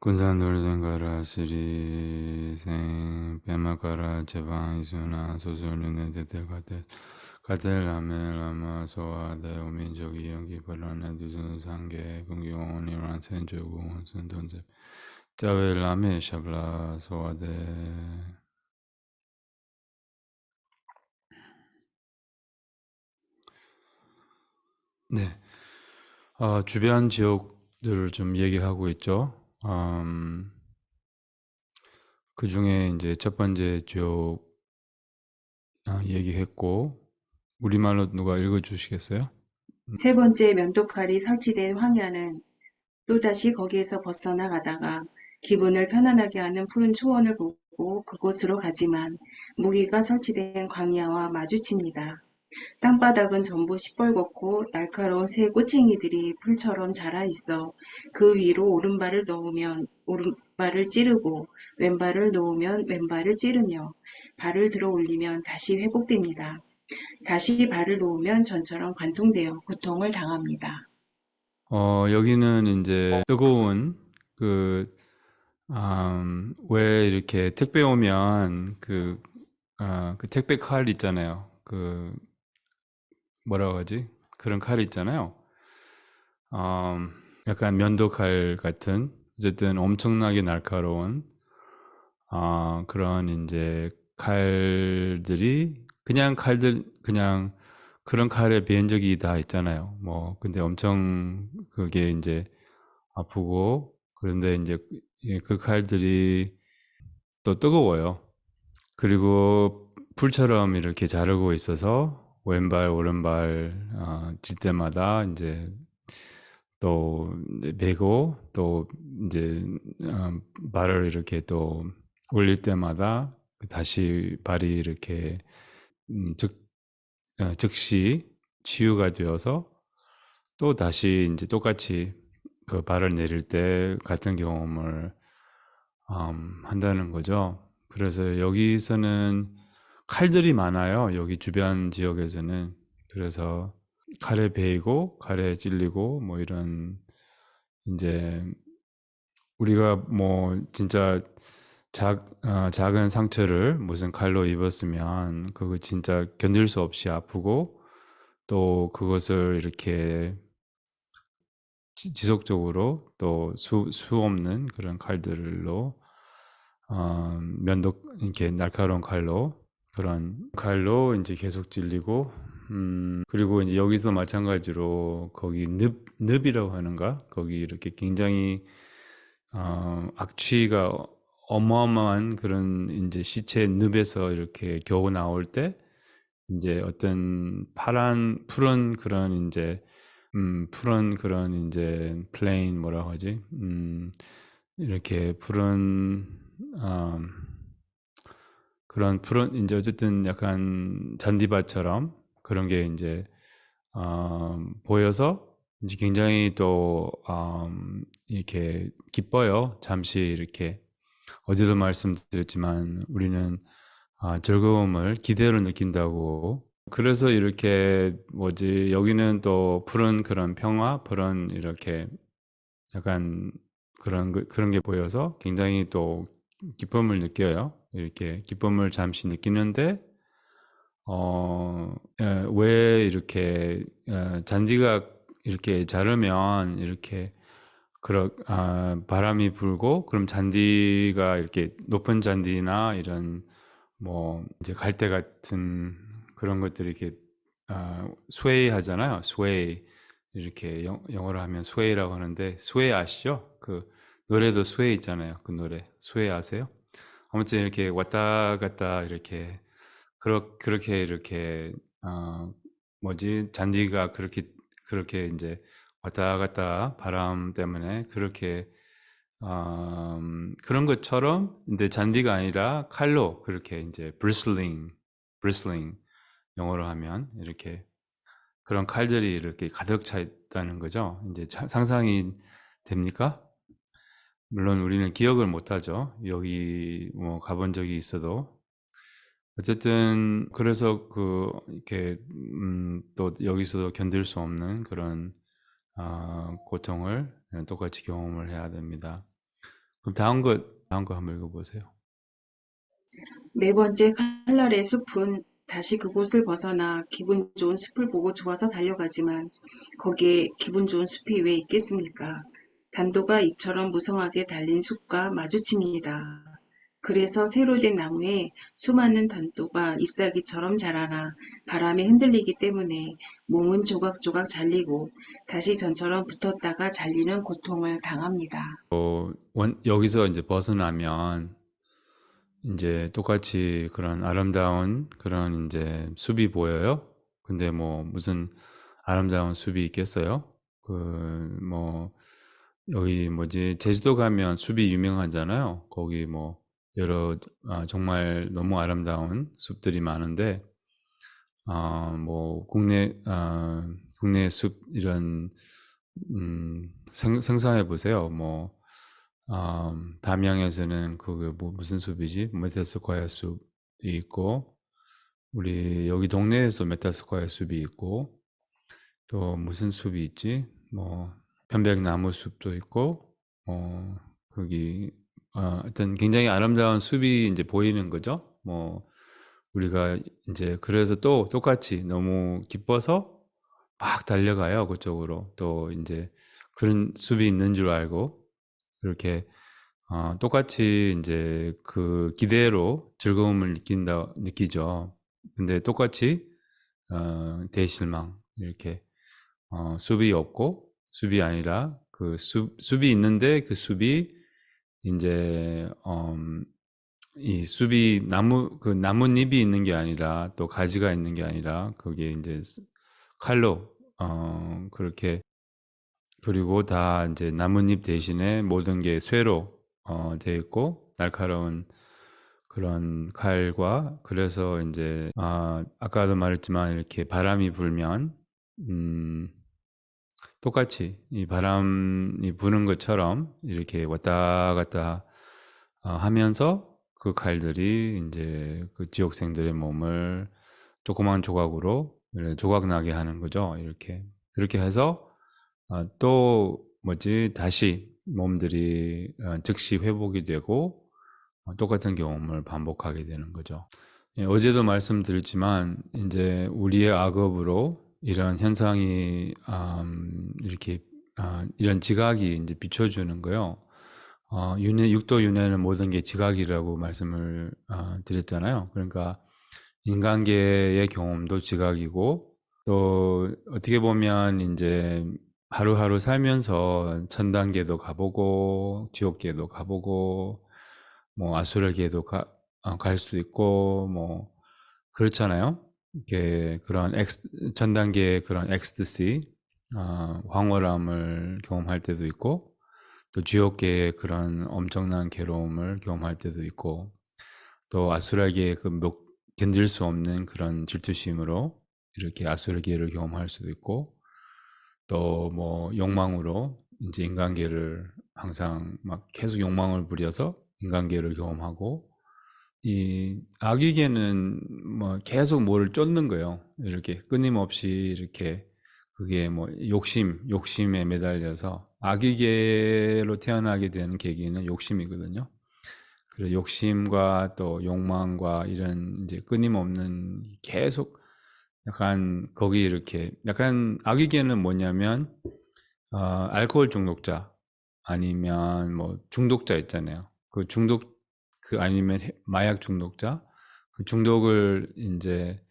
군산돌zen가라 시리생 베마가라 제방이수나 소설륜의 데델가데 가델라멜라마 소아데 오민족이 연기 벌라네 두준 상계 공기원이란 센조고 선돈제 짜웰라메 샤블라 소아데. 네, 주변 지역들을 좀 얘기하고 있죠. 그 중에 이제 첫 번째 지역 얘기했고, 우리말로 누가 읽어주시겠어요? 세 번째 면도칼이 설치된 황야는 또다시 거기에서 벗어나 가다가 기분을 편안하게 하는 푸른 초원을 보고 그곳으로 가지만 무기가 설치된 광야와 마주칩니다. 땅바닥은 전부 시뻘겋고 날카로운 새 꼬챙이들이 풀처럼 자라 있어 그 위로 오른발을 놓으면 오른발을 찌르고 왼발을 놓으면 왼발을 찌르며 발을 들어 올리면 다시 회복됩니다. 다시 발을 놓으면 전처럼 관통되어 고통을 당합니다. 여기는 이제 뜨거운 왜 이렇게 택배 오면 그 택배 칼 있잖아요. 뭐라고 하지? 그런 칼 있잖아요. 약간 면도칼 같은, 어쨌든 엄청나게 날카로운, 그런 이제 칼들이, 그냥 그런 칼에 베인 적이 다 있잖아요. 뭐, 근데 엄청 그게 이제 아프고, 그런데 이제 그 칼들이 또 뜨거워요. 그리고 풀처럼 이렇게 자르고 있어서 왼발, 오른발 질 때마다 이제 또 이제 베고 또 이제 발을 이렇게 또 올릴 때마다 다시 발이 이렇게 즉시 치유가 되어서 또 다시 이제 똑같이 그 발을 내릴 때 같은 경험을 한다는 거죠. 그래서 여기서는 칼들이 많아요. 여기 주변 지역에서는. 그래서 칼에 베이고 칼에 찔리고 뭐 이런, 이제 우리가 뭐 진짜 작은 상처를 무슨 칼로 입었으면 그거 진짜 견딜 수 없이 아프고, 또 그것을 이렇게 지속적으로 또 수 없는 그런 칼들로, 이렇게 날카로운 칼로, 그런 칼로 이제 계속 찔리고, 그리고 이제 여기서 마찬가지로 거기 늪이라고 하는가? 거기 이렇게 굉장히, 악취가 어마어마한 그런 이제 시체 늪에서 이렇게 겨우 나올 때, 이제 어떤 푸른 그런 이제, 푸른 그런 이제 플레인 뭐라고 하지? 이렇게 푸른, 음, 그런 푸른 이제 어쨌든 약간 잔디밭처럼 그런 게 이제 보여서 이제 굉장히 또 이렇게 기뻐요. 잠시 이렇게 어제도 말씀드렸지만 우리는 즐거움을 기대로 느낀다고. 그래서 이렇게 뭐지, 여기는 또 푸른 그런 평화, 푸른 이렇게 약간 그런 게 보여서 굉장히 또 기쁨을 느껴요. 이렇게 기쁨을 잠시 느끼는데, 왜 이렇게 잔디가 이렇게 자르면 이렇게 바람이 불고, 그럼 잔디가 이렇게 높은 잔디나 이런 뭐 이제 갈대 같은 그런 것들이 이렇게 스웨이 하잖아요. 스웨이, 이렇게 영어로 하면 스웨이라고 하는데, 스웨이 아시죠? 그 노래도 스웨이 있잖아요. 그 노래 스웨이 아세요? 아무튼 이렇게 왔다 갔다 이렇게 그렇게 이렇게 뭐지, 잔디가 그렇게 이제 왔다 갔다 바람 때문에 그렇게, 그런 것처럼, 근데 잔디가 아니라 칼로 그렇게 이제 브리슬링, 영어로 하면 이렇게 그런 칼들이 이렇게 가득 차 있다는 거죠. 이제 상상이 됩니까? 물론 우리는 기억을 못 하죠. 여기 뭐 가본 적이 있어도. 어쨌든 그래서 이렇게 또 여기서도 견딜 수 없는 그런 고통을 똑같이 경험을 해야 됩니다. 그럼 다음 거 한번 읽어보세요. 네 번째 칼날의 숲은 다시 그곳을 벗어나 기분 좋은 숲을 보고 좋아서 달려가지만 거기에 기분 좋은 숲이 왜 있겠습니까? 단도가 잎처럼 무성하게 달린 숲과 마주칩니다. 그래서 새로 된 나무에 수많은 단도가 잎사귀처럼 자라나 바람에 흔들리기 때문에 몸은 조각조각 잘리고 다시 전처럼 붙었다가 잘리는 고통을 당합니다. 여기서 이제 벗어나면 이제 똑같이 그런 아름다운 그런 이제 숲이 보여요. 근데 뭐 무슨 아름다운 숲이 있겠어요? 뭐 여기 뭐지 제주도 가면 숲이 유명하잖아요. 거기 뭐 여러 정말 너무 아름다운 숲들이 많은데 뭐 국내 숲 이런 상상해 보세요. 뭐 담양에서는 그게 뭐 무슨 숲이지? 메타스콰이어 숲이 있고 우리 여기 동네에서 메타스콰이어 숲이 있고 또 무슨 숲이 있지? 뭐 편백나무 숲도 있고 거기 하여튼 굉장히 아름다운 숲이 이제 보이는 거죠. 뭐 우리가 이제 그래서 또 똑같이 너무 기뻐서 막 달려가요 그쪽으로. 또 이제 그런 숲이 있는 줄 알고 그렇게 똑같이 이제 그 기대로 즐거움을 느끼죠. 근데 똑같이 대실망 이렇게 숲이 없고 숲이 아니라 그 숲이 있는데 그 숲이 이제 이 숲이 그 나뭇잎이 있는 게 아니라 또 가지가 있는 게 아니라 거기에 이제 칼로 그렇게 그리고 다 이제 나뭇잎 대신에 모든 게 쇠로 되어 있고 날카로운 그런 칼과 그래서 이제 아까도 말했지만 이렇게 바람이 불면 음, 똑같이 이 바람이 부는 것처럼 이렇게 왔다 갔다 하면서 그 칼들이 이제 그 지옥생들의 몸을 조그만 조각으로 조각 나게 하는 거죠. 이렇게 그렇게 해서 또 뭐지 다시 몸들이 즉시 회복이 되고 똑같은 경험을 반복하게 되는 거죠. 예, 어제도 말씀드렸지만 이제 우리의 악업으로 이런 현상이 이렇게 이런 지각이 이제 비춰주는 거요. 육도 윤회는 모든 게 지각이라고 말씀을 드렸잖아요. 그러니까 인간계의 경험도 지각이고 또 어떻게 보면 이제 하루하루 살면서 천당계도 가보고 지옥계도 가보고 뭐 아수라계도 갈 수도 있고 뭐 그렇잖아요. 이렇게 그런 전단계의 그런 엑스트시 황홀함을 경험할 때도 있고 또 지옥계의 그런 엄청난 괴로움을 경험할 때도 있고 또 아수라계의 견딜 수 없는 그런 질투심으로 이렇게 아수라계를 경험할 수도 있고 또 뭐 욕망으로 이제 인간계를 항상 막 계속 욕망을 부려서 인간계를 경험하고 이 아기계는 뭐 계속 뭐를 쫓는 거예요. 이렇게 끊임없이 이렇게 그게 뭐 욕심에 매달려서 아기계로 태어나게 되는 계기는 욕심이거든요. 그래서 욕심과 또 욕망과 이런 이제 끊임없는 계속 약간 거기 이렇게 약간 아기계는 뭐냐면 알코올 중독자 아니면 뭐 중독자 있잖아요. 아니면 마약 중독자 그 중독을 이제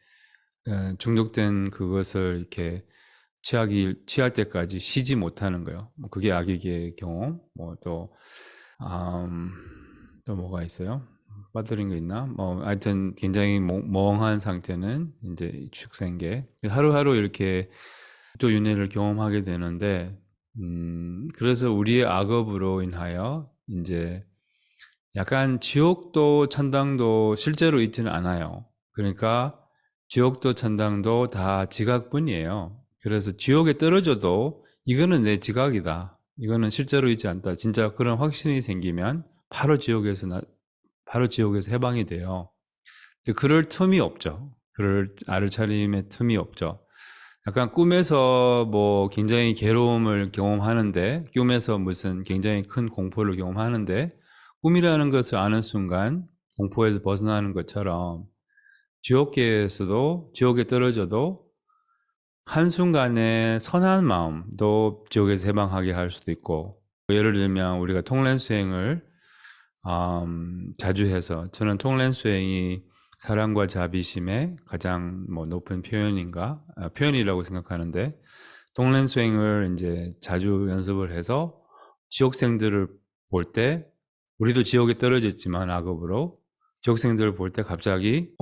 중독된 그것을 이렇게 취할 때까지 쉬지 못하는 거예요. 뭐 그게 악의의 경험. 또 뭐가 있어요? 빠뜨린 거 있나? 뭐 하여튼 굉장히 멍한 상태는 이제 축생계. 하루하루 이렇게 또 윤회를 경험하게 되는데 그래서 우리의 악업으로 인하여 이제 약간 지옥도 천당도 실제로 있지는 않아요. 그러니까 지옥도 천당도 다 지각뿐이에요. 그래서 지옥에 떨어져도 이거는 내 지각이다. 이거는 실제로 있지 않다. 진짜 그런 확신이 생기면 바로 지옥에서 해방이 돼요. 그럴 틈이 없죠. 그럴 알차림의 틈이 없죠. 약간 꿈에서 뭐 굉장히 괴로움을 경험하는데, 꿈에서 무슨 굉장히 큰 공포를 경험하는데, 꿈이라는 것을 아는 순간 공포에서 벗어나는 것처럼 지옥계에서도 지옥에 떨어져도 한순간에 선한 마음도 지옥에서 해방하게 할 수도 있고, 예를 들면 우리가 통련수행을 자주 해서, 저는 통련수행이 사랑과 자비심의 가장 높은 표현이라고 생각하는데, 통련수행을 이제 자주 연습을 해서 지옥생들을 볼 때, 우리도 지옥에 떨어졌지만 악업으로 지옥생들을 볼 때 갑자기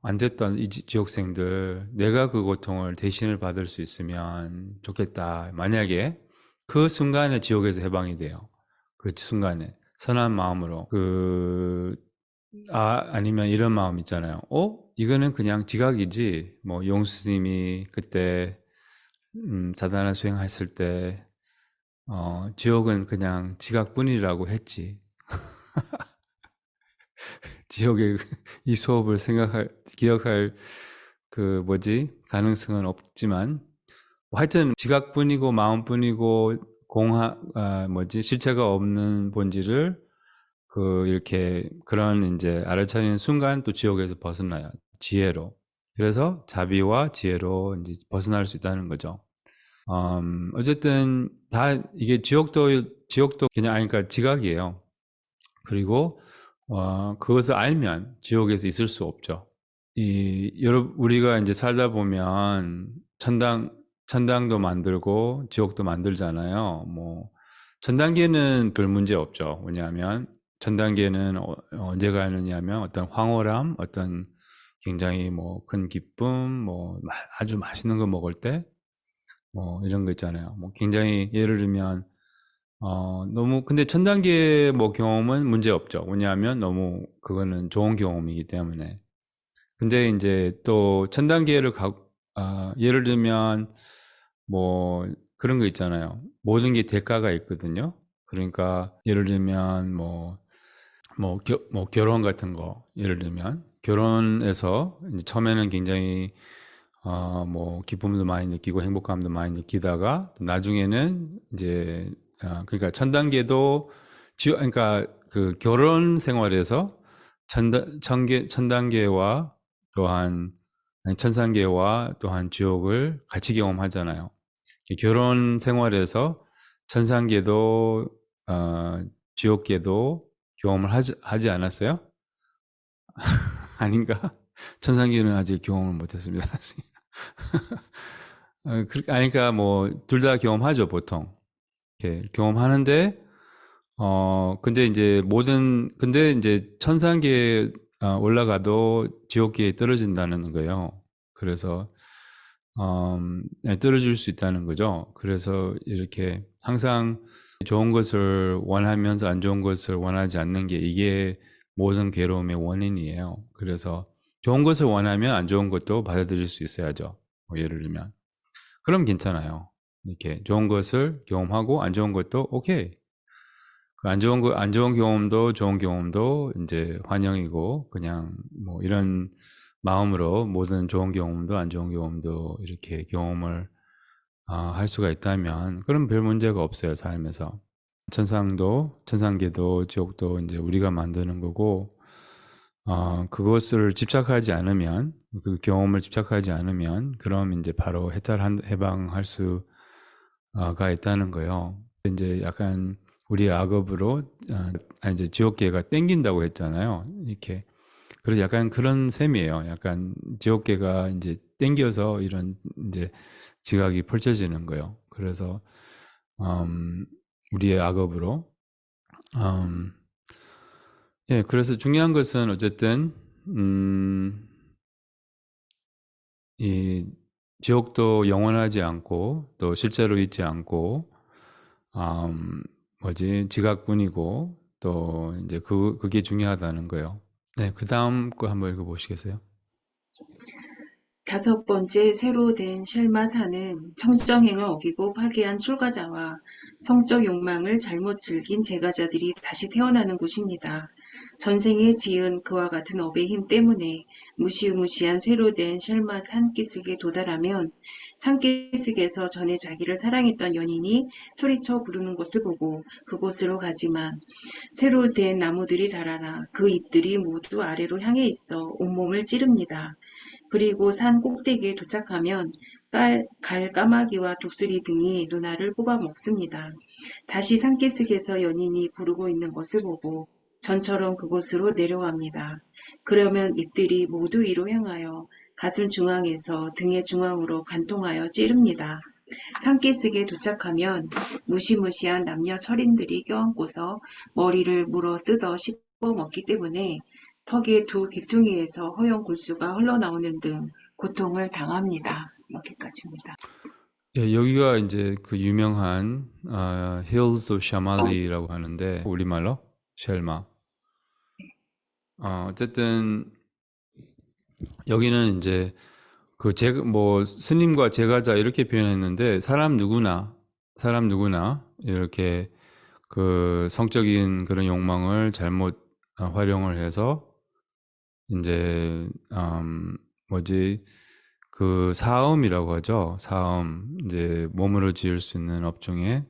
안 됐던 이 지옥생들, 내가 그 고통을 대신을 받을 수 있으면 좋겠다. 만약에 그 순간에 지옥에서 해방이 돼요. 그 순간에 선한 마음으로 아니면 이런 마음 있잖아요. 이거는 그냥 지각이지. 용수 스님이 그때 사다나 수행했을 때 지옥은 그냥 지각뿐이라고 했지. 지옥의 이 수업을 기억할 가능성은 없지만, 하여튼 지각뿐이고 마음뿐이고 실체가 없는 본질을 이렇게 그런 이제 알아차리는 순간 또 지옥에서 벗어나요. 지혜로. 그래서 자비와 지혜로 이제 벗어날 수 있다는 거죠. 어쨌든 다 이게 지옥도 그냥 그러니까 지각이에요. 그리고 그것을 알면 지옥에서 있을 수 없죠. 우리가 이제 살다 보면 천당도 만들고 지옥도 만들잖아요. 천단계는 별 문제 없죠. 왜냐하면 천단계는 언제 가느냐면 어떤 황홀함, 어떤 굉장히 큰 기쁨, 아주 맛있는 거 먹을 때, 이런 거 있잖아요. 굉장히 예를 들면 근데 천단계 경험은 문제 없죠. 왜냐하면 너무 그거는 좋은 경험이기 때문에. 근데 이제 또 천단계를 예를 들면 그런 거 있잖아요. 모든 게 대가가 있거든요. 그러니까 예를 들면 결혼 같은 거, 예를 들면 결혼해서 이제 처음에는 굉장히 기쁨도 많이 느끼고 행복감도 많이 느끼다가 나중에는 이제 그러니까 그러니까 그 결혼 생활에서 천단계와 또한 천상계와 또한 지옥을 같이 경험하잖아요. 결혼 생활에서 천상계도 지옥계도 경험을 하지 않았어요? 아닌가? 천상계는 아직 경험을 못했습니다. 그러니까 둘 다 경험하죠, 보통. 이렇게 경험하는데 근데 이제 천상계에 올라가도 지옥계에 떨어진다는 거예요. 그래서 떨어질 수 있다는 거죠. 그래서 이렇게 항상 좋은 것을 원하면서 안 좋은 것을 원하지 않는 게 이게 모든 괴로움의 원인이에요. 그래서 좋은 것을 원하면 안 좋은 것도 받아들일 수 있어야죠. 예를 들면. 그럼 괜찮아요. 이렇게 좋은 것을 경험하고 안 좋은 것도 오케이. 안 좋은 경험도 좋은 경험도 이제 환영이고, 그냥 이런 마음으로 모든 좋은 경험도 안 좋은 경험도 이렇게 경험을 할 수가 있다면, 그럼 별 문제가 없어요, 삶에서. 천상계도 지옥도 이제 우리가 만드는 거고, 그것을 집착하지 않으면, 그 경험을 집착하지 않으면, 그럼 이제 바로 해방할 수가 있다는 거예요. 이제 약간 우리 악업으로 이제 지옥계가 땡긴다고 했잖아요. 이렇게. 그래서 약간 그런 셈이에요. 약간 지옥계가 이제 땡겨서 이런 이제 지각이 펼쳐지는 거예요. 그래서 우리의 악업으로. 예, 그래서 중요한 것은 어쨌든 이 지옥도 영원하지 않고 또 실제로 있지 않고 지각뿐이고 또 이제 그게 중요하다는 거예요. 네, 그 다음 거 한번 읽어보시겠어요? 다섯 번째 새로 된 쉘마사는 청정행을 어기고 파괴한 출가자와 성적 욕망을 잘못 즐긴 제가자들이 다시 태어나는 곳입니다. 전생에 지은 그와 같은 업의 힘 때문에 무시무시한 새로 된 쉘마사 한 끼슬에 도달하면 산기슭에서 전에 자기를 사랑했던 연인이 소리쳐 부르는 것을 보고 그곳으로 가지만 새로 된 나무들이 자라나 그 잎들이 모두 아래로 향해 있어 온몸을 찌릅니다. 그리고 산 꼭대기에 도착하면 갈까마귀와 독수리 등이 누나를 뽑아 먹습니다. 다시 산기슭에서 연인이 부르고 있는 것을 보고 전처럼 그곳으로 내려갑니다. 그러면 잎들이 모두 위로 향하여 가슴 중앙에서 등의 중앙으로 관통하여 찌릅니다. 산기슭에 도착하면 무시무시한 남녀 철인들이 껴안고서 머리를 물어 뜯어 씹어 먹기 때문에 턱의 두 귀퉁이에서 허연 골수가 흘러나오는 등 고통을 당합니다. 이렇게까지입니다. 예, 여기가 이제 그 유명한 Hills of Shamali라고 하는데 우리말로 쉘마. 어쨌든 여기는 이제 그 뭐 스님과 제가자 이렇게 표현했는데 사람 누구나 이렇게 그 성적인 그런 욕망을 잘못 활용을 해서 이제 뭐지 그 사음이라고 하죠. 사음 이제 몸으로 지을 수 있는 업종에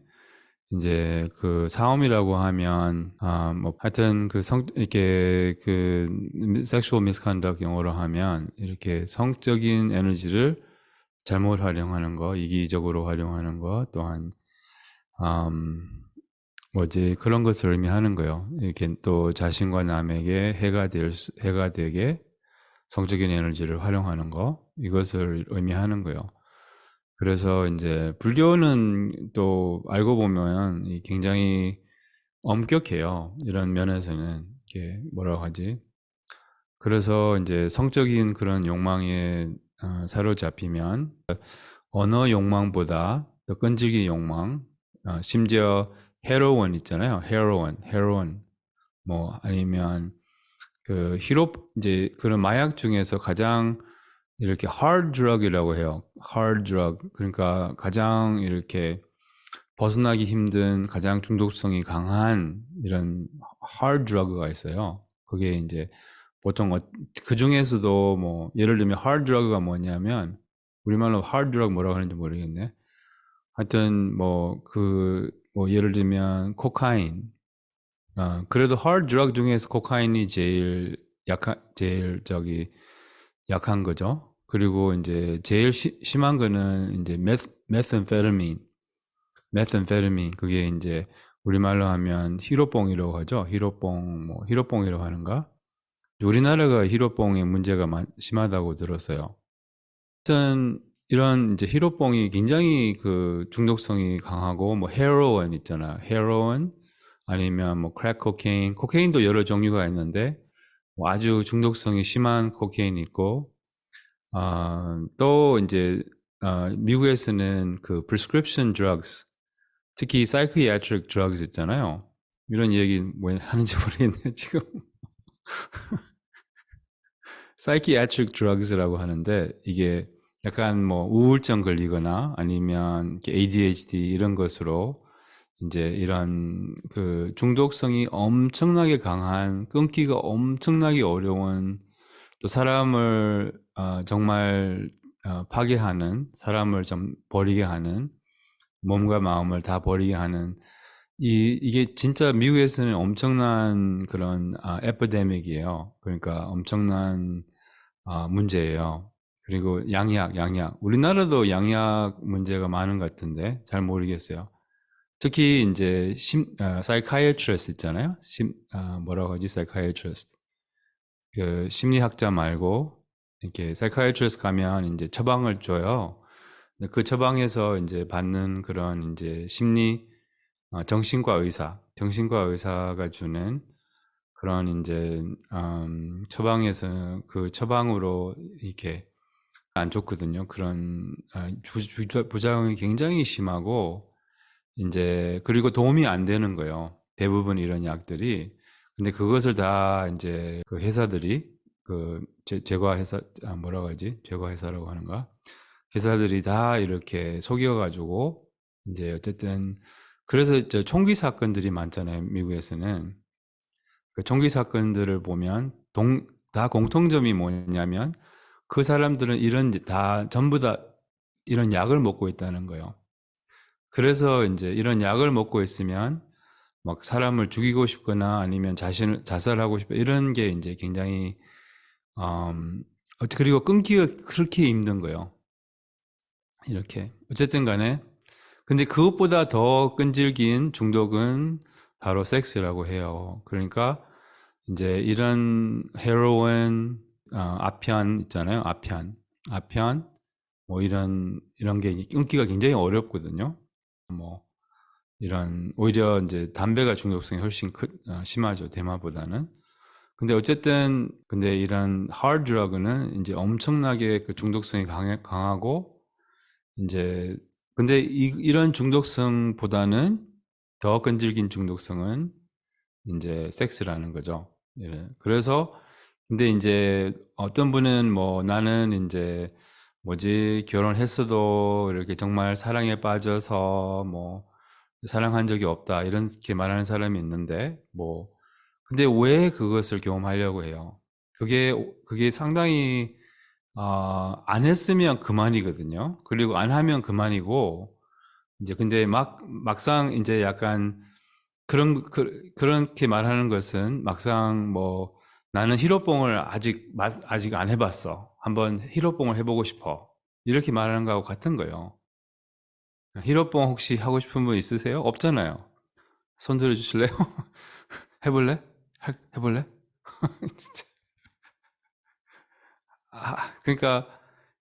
이제 그 사음이라고 하면 뭐 하여튼 그 이렇게 그 sexual misconduct 영어로 하면 이렇게 성적인 에너지를 잘못 활용하는 거, 이기적으로 활용하는 거, 또한 뭐지 그런 것을 의미하는 거예요. 이렇게 또 자신과 남에게 해가 되게 성적인 에너지를 활용하는 거, 이것을 의미하는 거예요. 그래서 이제 불교는 또 알고 보면 굉장히 엄격해요. 이런 면에서는 이게 뭐라고 하지? 그래서 이제 성적인 그런 욕망에 사로잡히면 언어 욕망보다 더 끈질긴 욕망, 심지어 헤로인 있잖아요. 헤로인 뭐 아니면 그 이제 그런 마약 중에서 가장 이렇게 hard drug이라고 해요. hard drug. 그러니까 가장 이렇게 벗어나기 힘든 가장 중독성이 강한 이런 hard drug가 있어요. 그게 이제 보통 그 중에서도 뭐 예를 들면 hard drug가 뭐냐면 우리말로 hard drug 뭐라고 하는지 모르겠네. 하여튼 뭐 뭐 예를 들면 코카인. 그래도 hard drug 중에서 코카인이 제일 약한 거죠. 그리고 이제 제일 심한 거는 이제 메탄페타민 그게 이제 우리말로 하면 히로뽕이라고 하죠. 히로뽕이라고 하는가? 우리나라가 히로뽕의 문제가 심하다고 들었어요. 하여튼 이런 이제 히로뽕이 굉장히 그 중독성이 강하고 뭐 헤로인 있잖아. 헤로인 아니면 뭐 크랙 코케인도 여러 종류가 있는데 뭐 아주 중독성이 심한 코케인이 있고 또 이제 미국에서는 그 prescription drugs 특히 psychiatric drugs 있잖아요. 이런 얘기 뭐 하는지 모르겠네 지금. psychiatric drugs라고 하는데 이게 약간 뭐 우울증 걸리거나 아니면 ADHD 이런 것으로 이제 이런 그 중독성이 엄청나게 강한 끊기가 엄청나게 어려운 또 사람을 정말 파괴하는 사람을 좀 버리게 하는 몸과 마음을 다 버리게 하는 이게 진짜 미국에서는 엄청난 그런 에피데믹이에요. 그러니까 엄청난 문제예요. 그리고 양약. 우리나라도 양약 문제가 많은 것 같은데 잘 모르겠어요. 특히 이제 사이카이어트리스트 있잖아요. 뭐라고 하지? 사이카이어트리스트. 그 심리학자 말고 이렇게 사이카이어트리스트 가면 이제 처방을 줘요. 근데 그 처방에서 이제 받는 그런 이제 정신과 의사가 주는 그런 이제 처방에서 그 처방으로 이렇게 안 좋거든요. 그런 부작용이 굉장히 심하고 이제 그리고 도움이 안 되는 거예요. 대부분 이런 약들이. 근데 그것을 다 이제 그 회사들이 그 제과 회사 뭐라고 하지? 제과회사라고 하는가? 회사들이 다 이렇게 속여가지고 이제 어쨌든 그래서 총기 사건들이 많잖아요. 미국에서는 그 총기 사건들을 보면 다 공통점이 뭐냐면 그 사람들은 이런 다 전부 다 이런 약을 먹고 있다는 거예요. 그래서 이제 이런 약을 먹고 있으면 막 사람을 죽이고 싶거나 아니면 자살하고 싶어 이런 게 이제 굉장히 그리고 끊기가 그렇게 힘든 거예요. 이렇게 어쨌든 간에 근데 그것보다 더 끈질긴 중독은 바로 섹스라고 해요. 그러니까 이제 이런 헤로인, 아편 있잖아요. 아편, 뭐 이런 게 끊기가 굉장히 어렵거든요. 뭐 오히려 이제 담배가 중독성이 훨씬 심하죠. 대마보다는. 근데 어쨌든 근데 이런 하드 드러그는 이제 엄청나게 그 중독성이 강하고 이제 근데 이런 중독성보다는 더 끈질긴 중독성은 이제 섹스라는 거죠. 예. 그래서 근데 이제 어떤 분은 뭐 나는 이제 뭐지 결혼했어도 이렇게 정말 사랑에 빠져서 뭐 사랑한 적이 없다 이렇게 말하는 사람이 있는데 뭐 근데 왜 그것을 경험하려고 해요? 그게 상당히 안 했으면 그만이거든요. 그리고 안 하면 그만이고 이제 근데 막상 이제 약간 그렇게 말하는 것은 막상 뭐 나는 히로뽕을 아직 안 해봤어. 한번 히로뽕을 해보고 싶어. 이렇게 말하는 거하고 같은 거예요. 히로뽕 혹시 하고 싶은 분 있으세요? 없잖아요. 손 들어주실래요? 해볼래? 해볼래? 진짜. 그러니까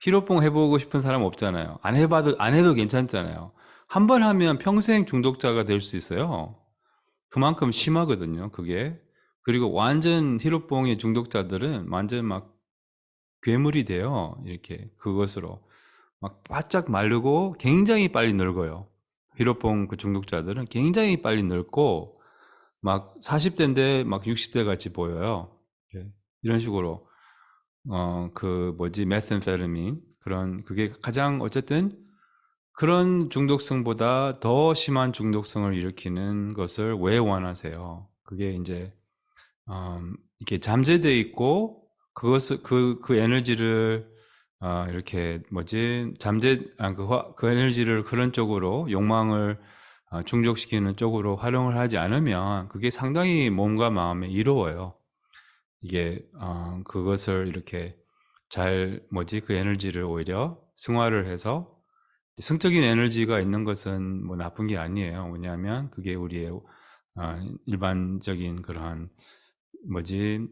히로뽕 해보고 싶은 사람 없잖아요. 안 해도 괜찮잖아요. 한 번 하면 평생 중독자가 될 수 있어요. 그만큼 심하거든요, 그게. 그리고 완전 히로뽕의 중독자들은 완전 막 괴물이 돼요. 이렇게 그것으로. 막 바짝 마르고 굉장히 빨리 늙어요. 히로뽕 그 중독자들은 굉장히 빨리 늙고 막 40대인데 막 60대 같이 보여요. 이렇게. 이런 식으로. 그 뭐지, 메탄페타민. 그게 가장 어쨌든 그런 중독성보다 더 심한 중독성을 일으키는 것을 왜 원하세요? 그게 이제 이렇게 잠재되어 있고 그 에너지를 이렇게 뭐지 그 에너지를 그런 쪽으로 욕망을 충족시키는 쪽으로 활용을 하지 않으면 그게 상당히 몸과 마음에 이로워요. 이게 그것을 이렇게 그 에너지를 오히려 승화를 해서 성적인 에너지가 있는 것은 뭐 나쁜 게 아니에요. 왜냐하면 그게 우리의 일반적인 그러한 뭐지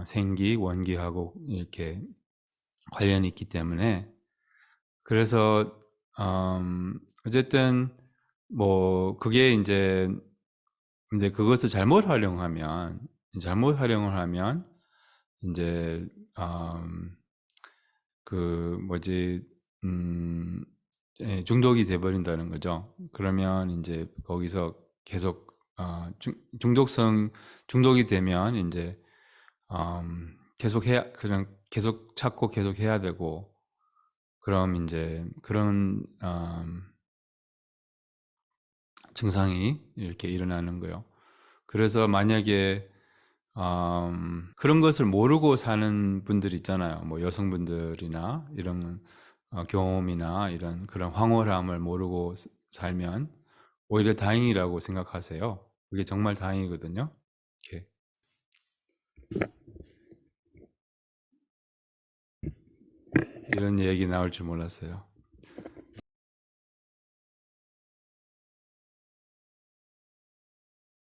생기, 원기하고 이렇게 관련이 있기 때문에 그래서 어쨌든 뭐 그게 이제 근데 그것을 잘못 활용을 하면 이제 그 뭐지 음 중독이 돼 버린다는 거죠. 그러면 이제 거기서 계속 중독이 되면 이제 그냥 계속 찾고 계속 해야 되고 그럼 이제 그런 증상이 이렇게 일어나는 거예요. 그래서 만약에 그런 것을 모르고 사는 분들 있잖아요. 뭐 여성분들이나 이런 경험이나 이런 그런 황홀함을 모르고 살면 오히려 다행이라고 생각하세요. 그게 정말 다행이거든요. 이렇게 이런 얘기 나올 줄 몰랐어요.